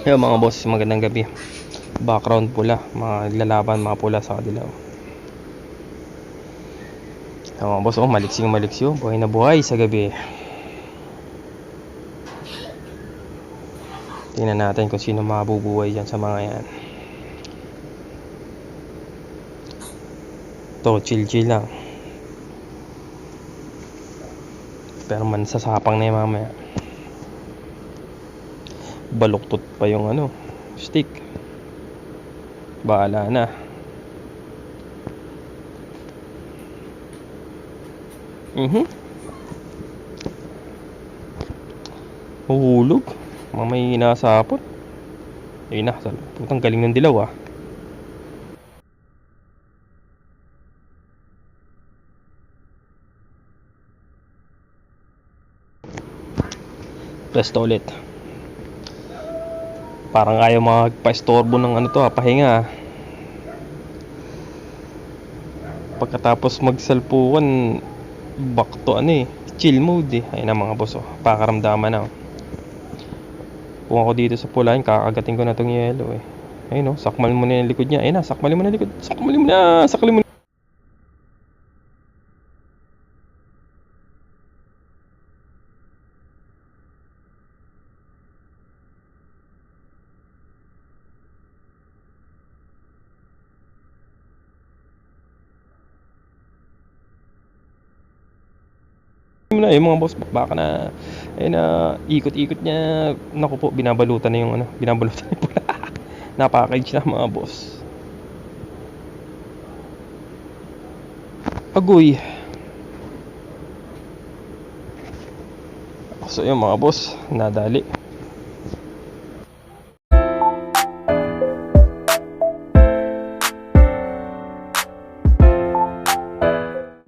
Ayun mga boss, magandang gabi. Background pula, mga naglalaban, mga pula sa kadilaw. Ayun mga boss, maliksyo, buhay na buhay sa gabi. Tingnan natin kung sino mabubuhay dyan sa mga yan. To, chill lang. Pero mansasapang na yung mamaya. Baluktot pa yung stick. Bahala na. Huhulog. Mamay nasapot. Ayun na, putang galing ng dilaw ah. Presto ulit. Parang ayaw magpa-istorbo ng pahinga. Pagkatapos magsalpukan, back to chill mode eh. Ayun na mga boss pakaramdaman na. Kung ako dito sa pulahin, kakagatin ko na tong yelo eh. Ayun sakmal mo na yung likod niya. Ayun na, sakmalin mo na yung likod. Saklin mo na. Yung mga boss, baka na ayun na, ikot-ikot niya. Naku po, binabalutan na yung pula. Napakage na mga boss. Agoy. So yun mga boss, nadali.